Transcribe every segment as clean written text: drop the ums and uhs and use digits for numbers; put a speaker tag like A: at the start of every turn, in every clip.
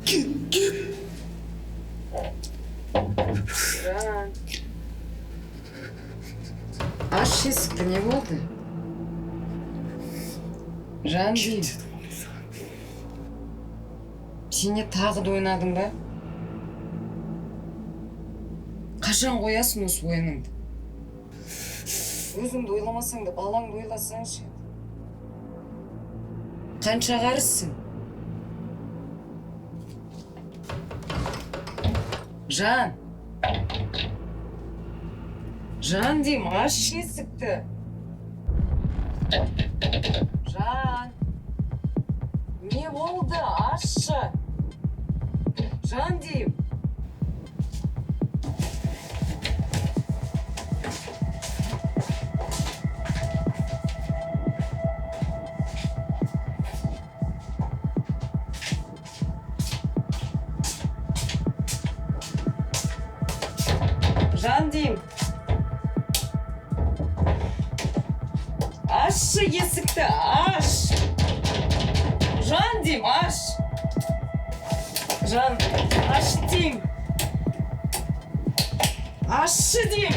A: Git.
B: Жан. Аш есікті, не болды? Жан деймін. Сен не тағы да ойнадың ба? Қашан қоясың осы ойыныңды? Өзіңді ойламасаң да балаңды ойласаңшы. Қанша қарызсың? Жан. Жан деймін, аш есікті. Жан. Не болды? Ашшы. Жан деймін. Жан деймін. Ашшы есікті, аш. Жан деймін, аш. Жан, аш деймін. Ашшы деймін.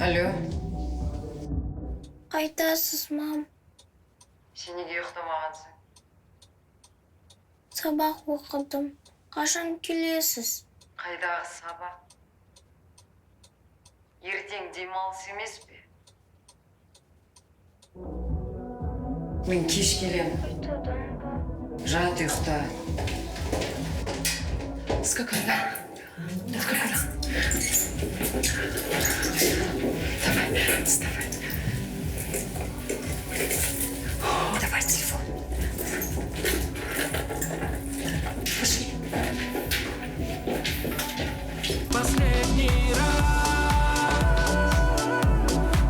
B: Алло.
C: Қайтасыз, мам?
B: Сен неге ұйықтамағансың?
C: Сабақ оқыдым. Қашан келесіз?
B: Қайдағы сабақ? Ертең демалыс емес пе? Мен кеш келемін.
C: Қайтадан ба?
B: Жат ұйықта.
A: Скакай. Давай, вставай. Давай телефон. Пошли.
D: Последний раз,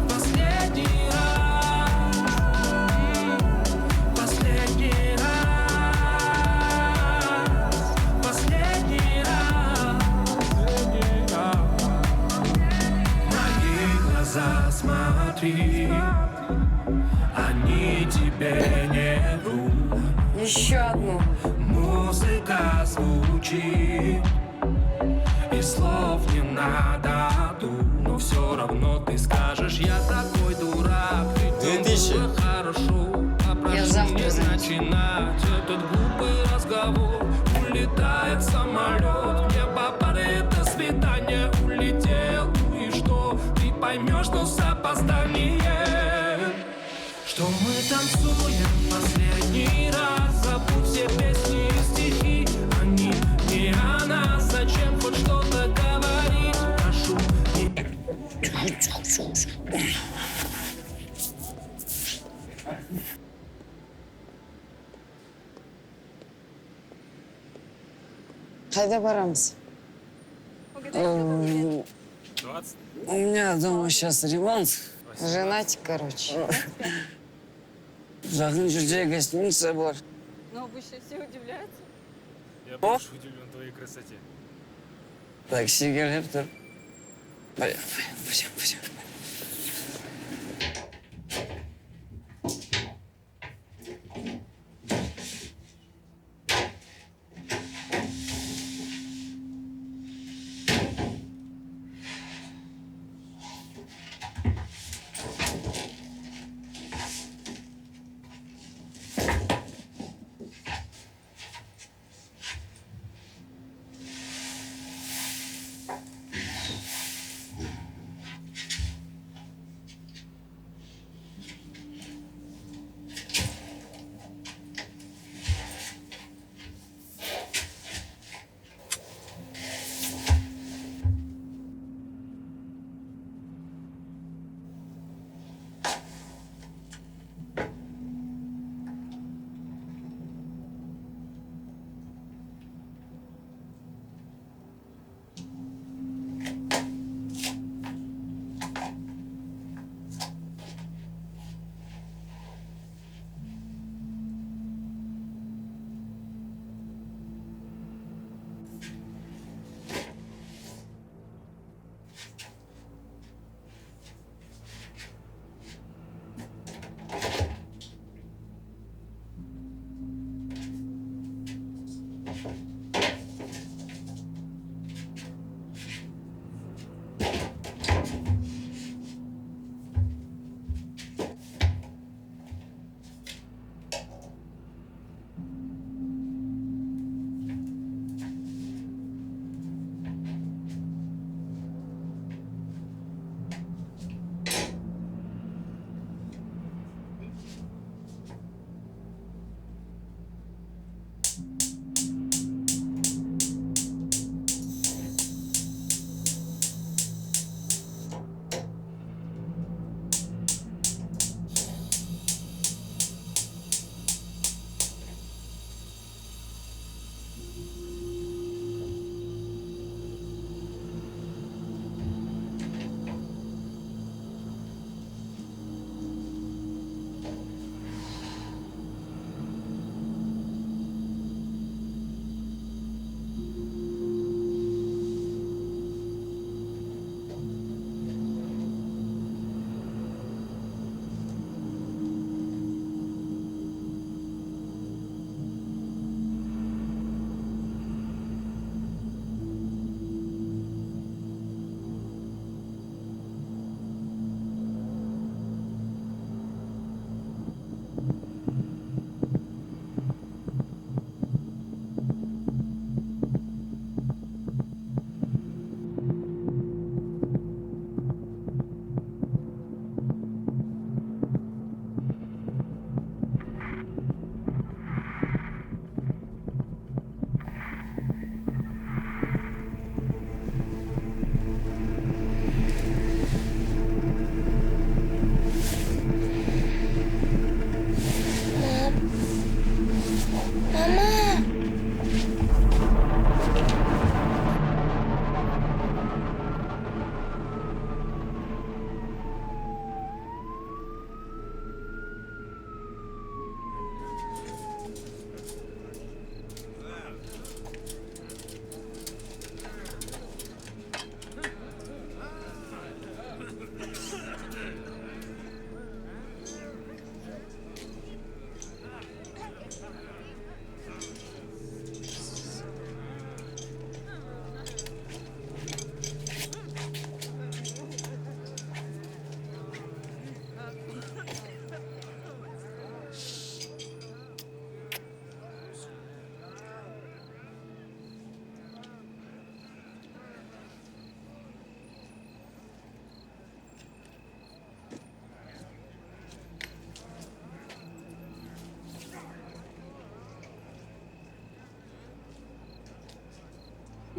D: последний раз, последний раз, последний раз. Мои глаза смотри, они тебе не врут.
B: Еще одну.
D: Музыка звучит, и слов не надо тут, но все равно ты скажешь: я такой дурак, ведь было хорошо. А прошу не начинать этот глупый разговор. Улетает самолет, мне попадает до свидания. Улетел, ну и что? Ты поймешь, но с опозданием, что мы танцуем последний раз. Забудь все песни и стихи, они не о нас. Зачем хоть что-то говорить? Прошу, не...
B: Қайда барамыз?
E: У меня дома сейчас ремонт.
B: Женатик, короче.
E: Жақын жерде гостиница бар.
F: Но обычно все удивляются.
G: Я больше удивлен твоей красоте.
E: Такси келіп тұр. Пойдем.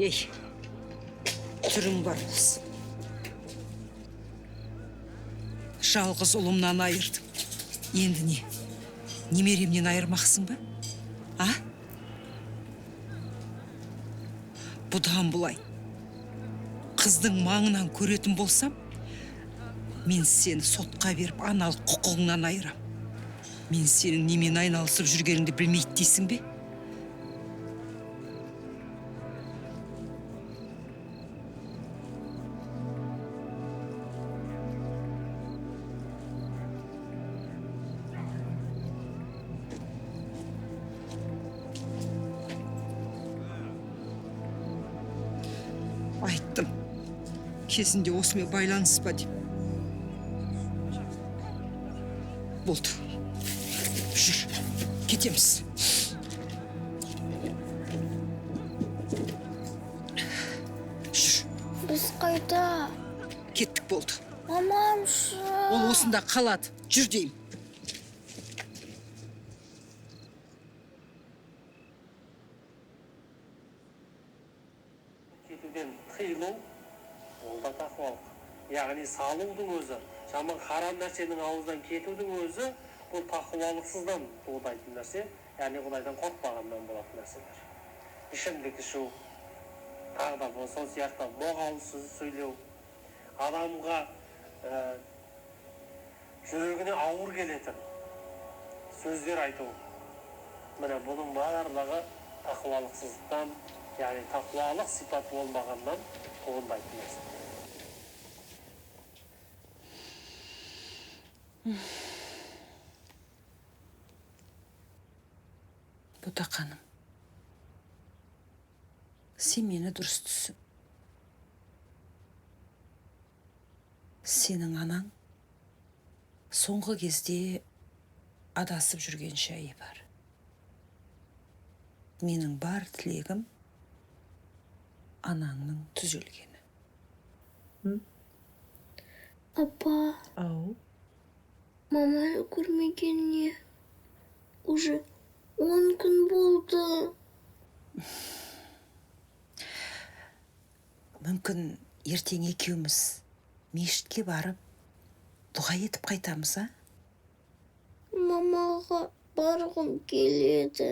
H: Ей, түрің бар болсын. Жалғыз ұлымнан айырдым. Енді не? Немеремнен айырмақсың ба? А? Бұдан бұлай. қыздың маңынан көретін болсам, мен сені сотқа беріп аналық құқығыңнан айырам. Мен сенің немен айналысып жүргеніңді білмейді дейсің бе? Айттым, кезінде осымен байланыспа деп. Болды. Жүр, кетеміз. Жүр,
C: Біз қайда?
H: кеттік болды.
C: Мамамшы.
H: Ол осында қалады. Жүр деймін.
I: Кетуден тыйылу, ол да тақуалық. Яғни салудың өзі, жаман харам нәрсенің ауыздан кетудің өзі, бұл тақуалықсыздан туындайтын нәрсе, яғни Құдайдан қорықпағаннан болатын нәрселер. Ішімдік ішу, тағы да сол сияқты боғауыз сөз сөйлеу, адамға жүрегіне ауыр келетін сөздер айту. Міне бұның барлығы тақуалықсыздықтан, яғни тақуалық сипат болмағаннан туындайтын нәрсе.
H: Ботақаным, сен мені дұрыс түсін. Сенің анаң соңғы кезде адасып жүрген жайы бар. Менің бар тілегім анаңның түзелгені.
C: Апа,
H: Ау,
C: маманы көрмегеніне уже 10 күн болды.
H: мүмкін ертең екеуміз мешітке барып дұға етіп қайтамыз, а?
C: Мамаға барғым келеді.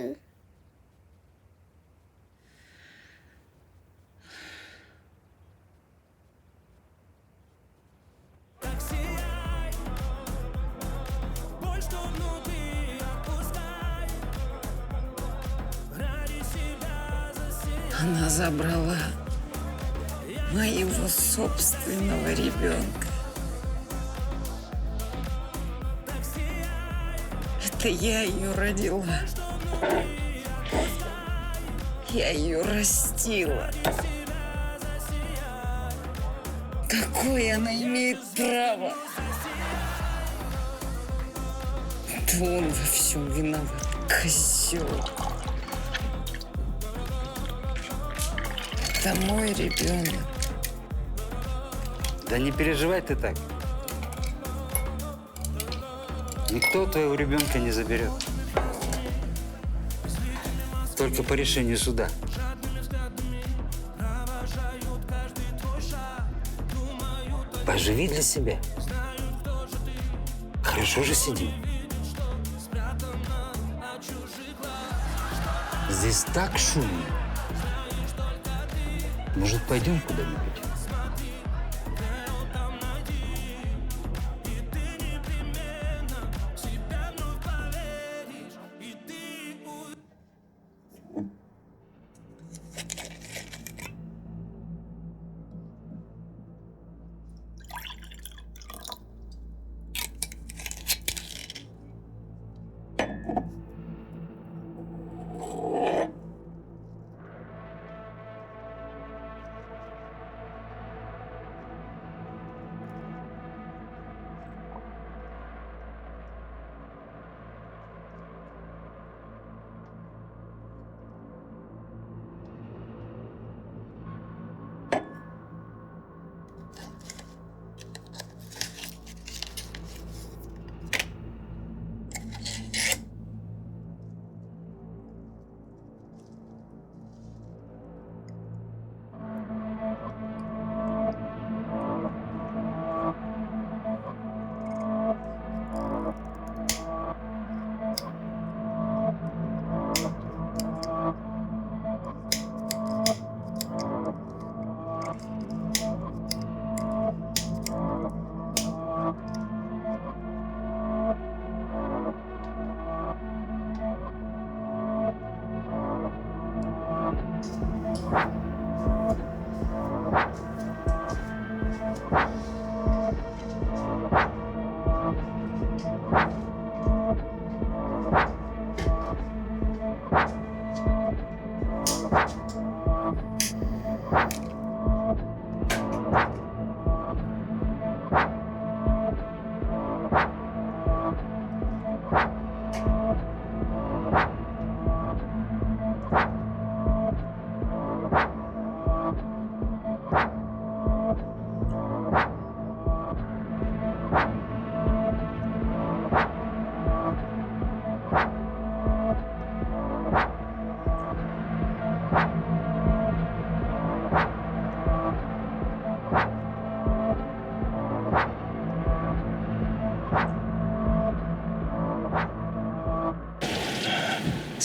B: Она забрала моего собственного ребенка. Это я ее родила. Я ее растила. Какое она имеет право? Это он во всем виноват, козел. Это мой ребенок.
J: Да не переживай ты так. Никто твоего ребенка не заберет. Только по решению суда. Поживи для себя. Хорошо же сидим. Здесь так шумно. Может, пойдем куда-нибудь?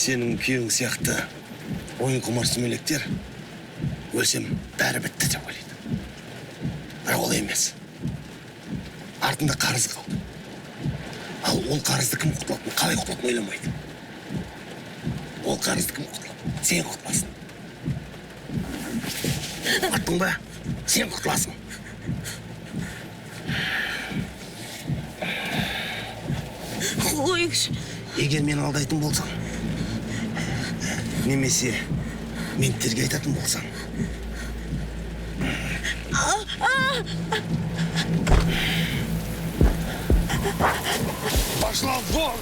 K: Senin kүйеуің сияқты ойын құмар сүмелектер өлсем бәрі бітті деп ойлайды. Бірақ олай емес. Артында қарызы қалды. Ал ол қарызды кім құтылатынын, қалай құтылатынын ойламайды. Ол қарызды кім құтылады? Сен құтыласың. Артың ба? Сен құтыласың.
C: Қойыңыз.
K: Егер мен алдайтын болсам, немесе менттерге айтатын болсаң, пошла вон!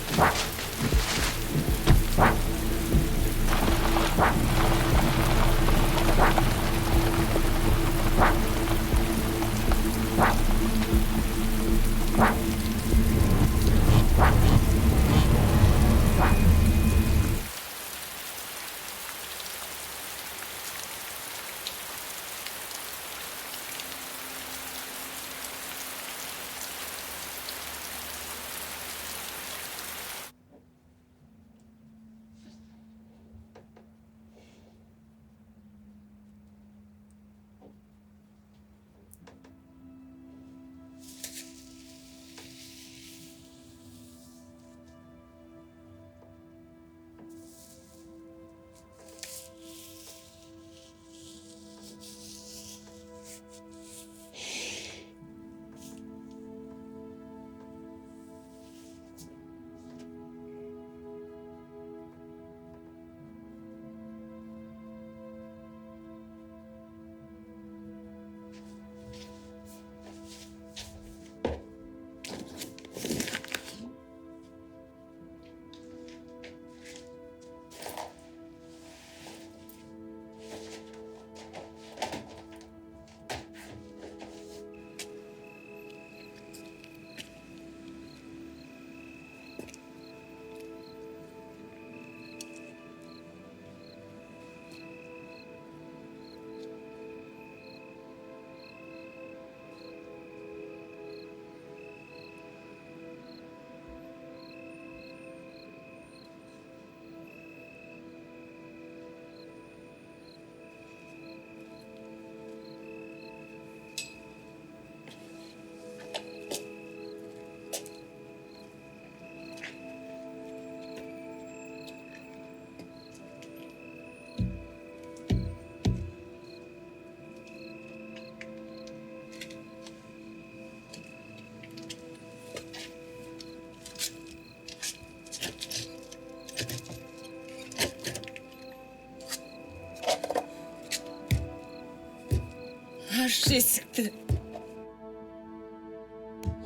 B: Аш есікті.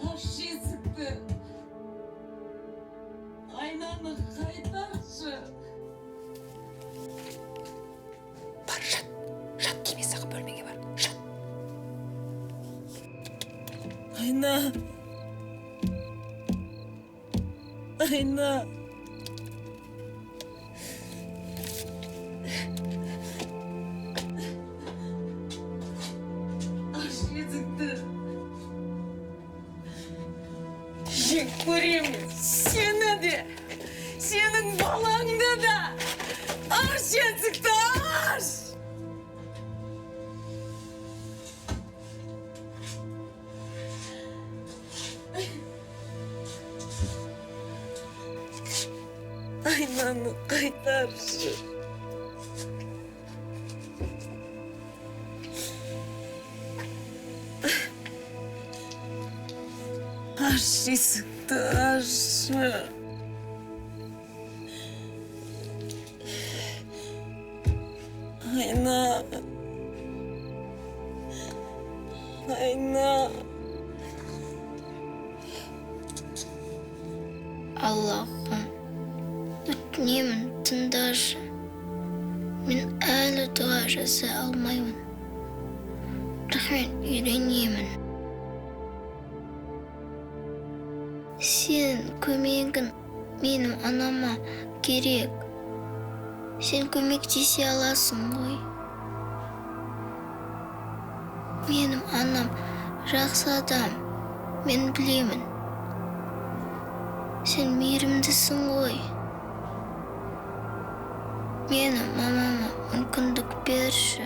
B: Аш есікті. Айнаны қайтаршы.
A: Бар, жат. Жат келмей сақы бөлмеге бар. Жат.
B: Айна. Айна. Жек көремін сені де, сенің балаңды да. Аш есікті, аш! Айнаны қайтаршы. Аш есікті ашы. Айна. Айна.
C: Allah'ım, өтінемін, тыңдашы. Мен әлі дұға жасай алмаймын. Бірақ мен үйренемін. Сен көмегін менің анама керек. Сен көмектесе аласың ғой. Менің анам жақсы адам, мен білемін. Сен мейірімдісің ғой. Менің мамама мүмкіндік берші.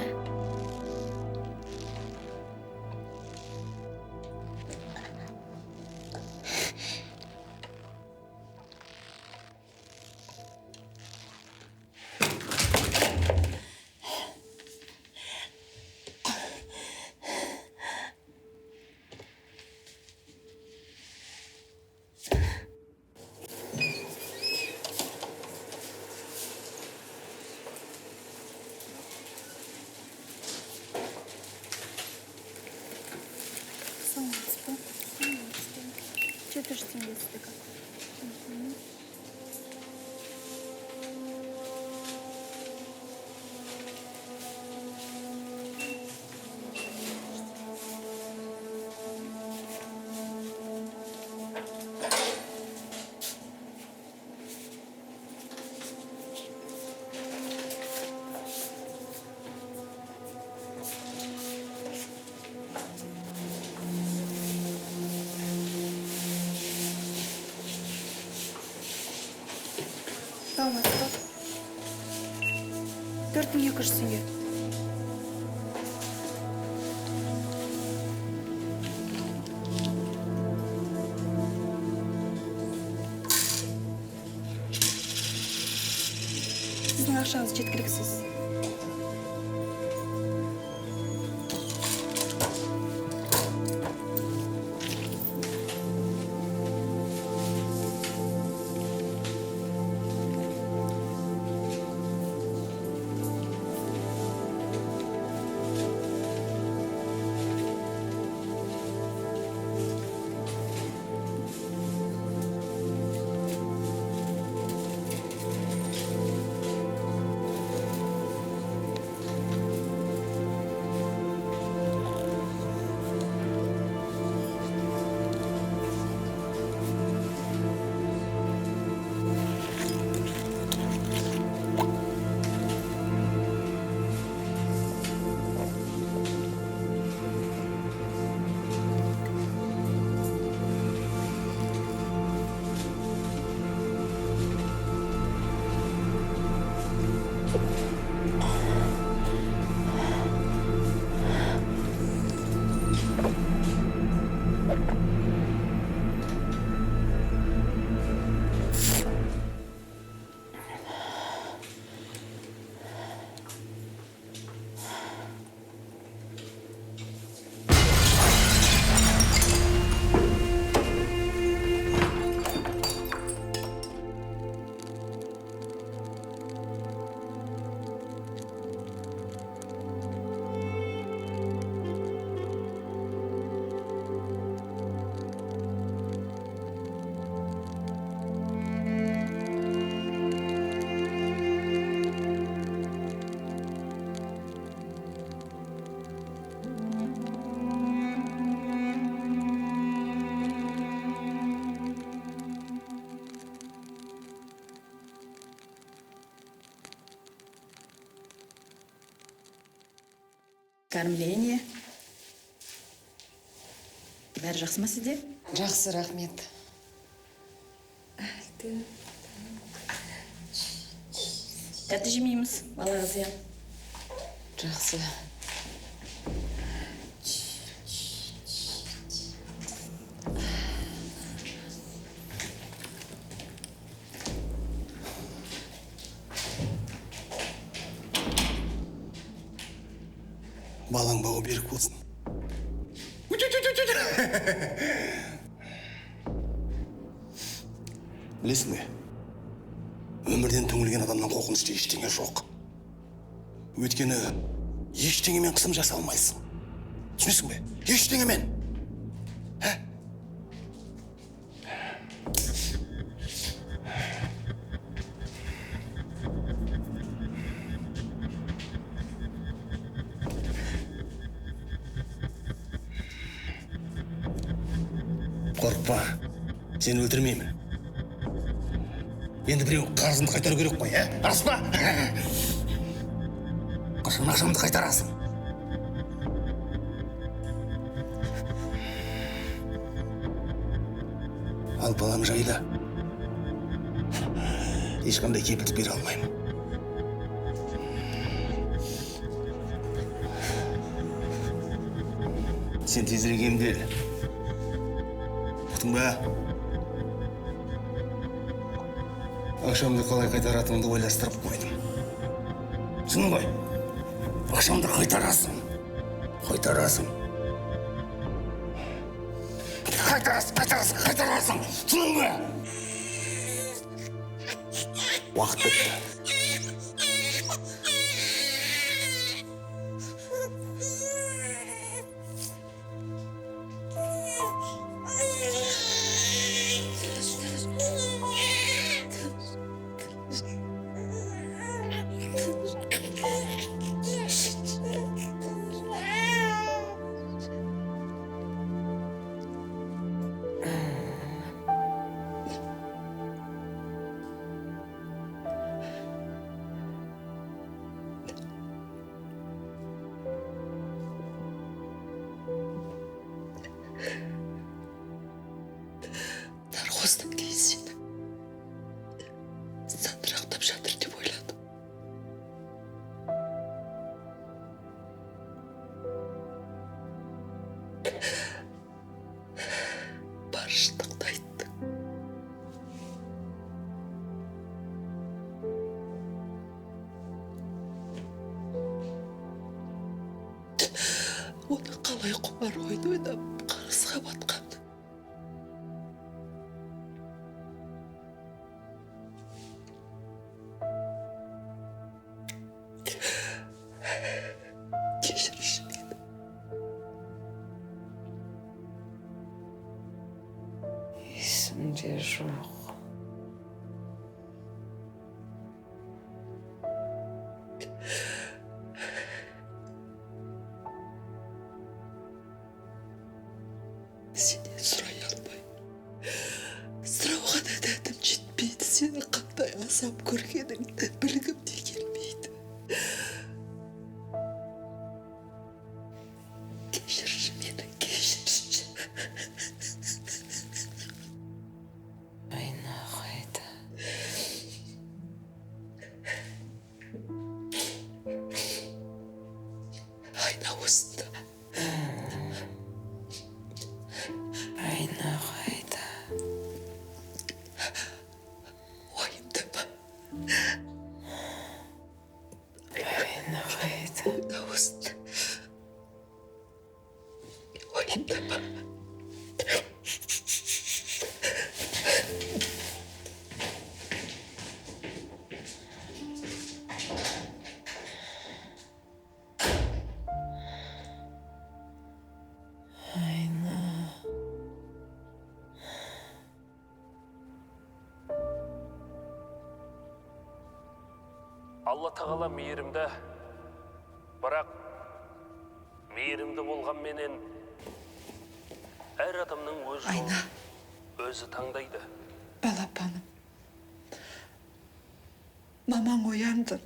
F: Tamam, bak. 4200 теңге. Сіздің ақшаңыз жеткіліксіз.
L: Кормление. Бәрі жақсы ма сізде?
A: Жақсы, рахмет.
L: Тәтті жемейміз, балаға зиян.
A: Жақсы.
K: Балаң бауы берік болсын. Білесің бе? Өмірден түңілген адамнан қорқынышты ештеңе жоқ. Өйткені ештеңемен қысым жаса алмайсың. Түсінесің бе? Ештеңемен. Қорықпа, сені өлтірмеймін. Енді біреу қарызымды қайтару керек қой, рас па? Қашан ақшамды қайтарасың? Ал балам жайда. Ешқандай кепілдік бере алмаймын. Сен тезірек емдел. Ұқтың ба? Ақшамды қалай қайтаратынымды ойластырып қойдым. Түсінің ғой? Ақшамды қайтарасың. Қайтарасың. Қайтарасың. Түсінің ғой? Уақыт бітті.
A: Нарқостан кейін сені сандырақтап жатыр деп ойладым. Бар шындықты айттың. Оны қалай құмар ойды ойнап қарызға батқан. Кешірші мені.
B: Есімде жоқ.
A: Сенен сұрай алмаймын. Сұрауға да дәтім жетпейді. Сені қандай азап көргеніңді білгім де келмейді. Кешірші мені, кешірші.
B: Айна қайда?
A: Айна осында.
B: Айна қайда?
A: Уайымдама.
B: Айна қайда?
A: Айна осында. Уайымдама.
B: Айна.
D: Алла тағала мейірімді, бірақ мейірімді болғанменен әр адамның өз
A: Айна.
D: жолын өзі таңдайды.
A: Балапаным. Мамаң оянды.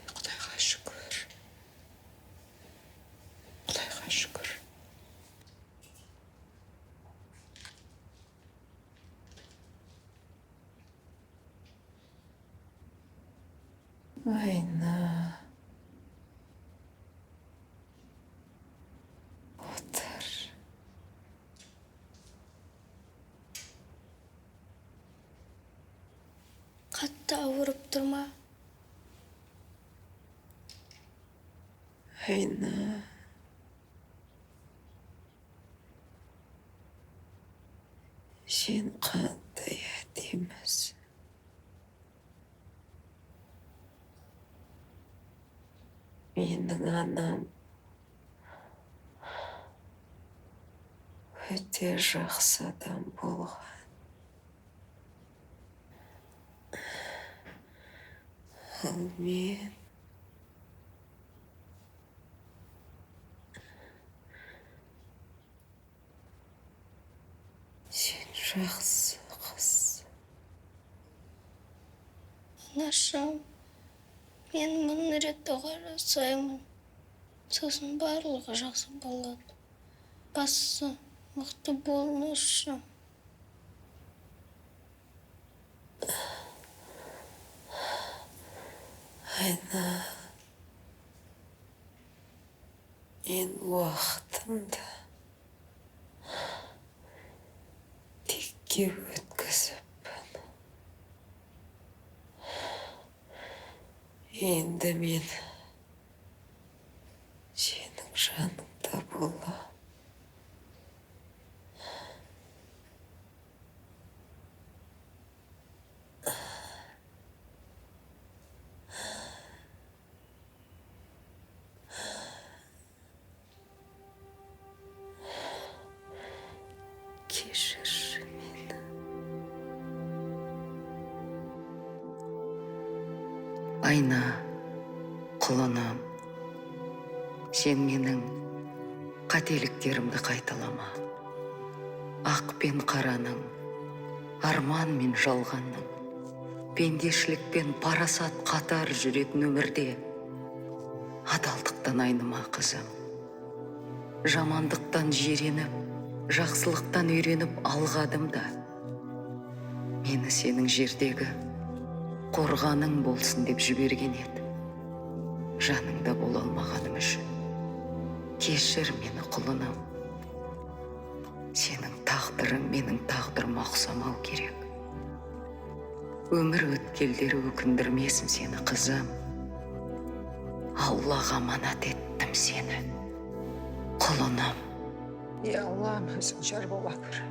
A: Құдайға шүкір. Құдайға шүкір.
B: Айна. Отыр.
C: Қатты ауыр
A: Айна. Сен қандай әдемісің. Менің анам өте жақсы адам болған. Ал мен сен жақсы қыз.
C: Анашым, мен мың рет оған жасаймын. Сосын барлығы жақсы болады. Бастысы мықты болыңызшы.
A: Айна, мен уақытымды текке өткізіппін. Енді мен сенің жаныңда болам. Кешірші мені.
M: Айна, құлыным, сен менің қателіктерімді қайталама. Ақ пен қараның, арман мен жалғанның, пендешілік пен парасат қатар жүретін өмірде адалдықтан айныма, қызым. Жамандықтан жиреніп, жақсылықтан үйреніп алғадым да, мені сенің жердегі қорғаның болсын деп жіберген еді. Жаныңда бола алмағаным үшін кешір мені, құлыным. Сенің тағдырың менің тағдырыма ұқсамау керек. Өмір өткелдері өкіндірмесін сені, қызым. Аллаға аманат еттім сені, құлыным.
H: Ей Аллам, өзің жар бола көр.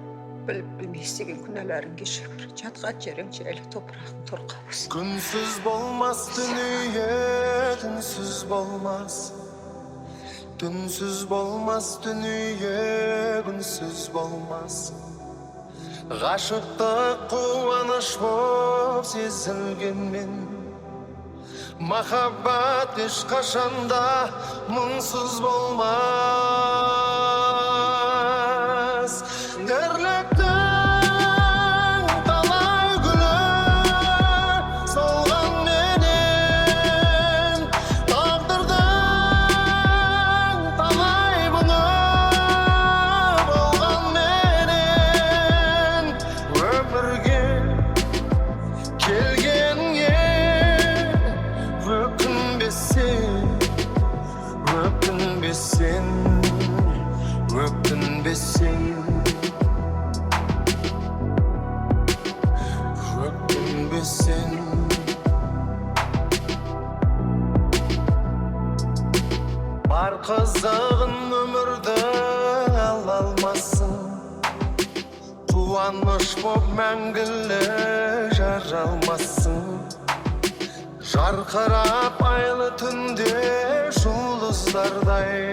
H: Біліп білмей істеген күнәләрін кешір. Жатқан жерің жайлы, топырағың торқа болсын.
N: Күнсіз болмас дүние, түнсіз болмас. Түнсіз болмас дүние, күнсіз болмас. Ғашықтық қуаныш боп сезілгенмен, махаббат ешқашанда мұңсыз болмас. Тірліктің талай гүлі солған менен, тағдырдың талай бұны болған менен, өмірге келгенге өкінбесең, өкінбесең, өкінбесең, өкінбесең. Бар қызығын өмірді ала алмассың, қуаныш боп мәңгілі жара алмассың. Жарқырап айлы түнде жұлдыздардай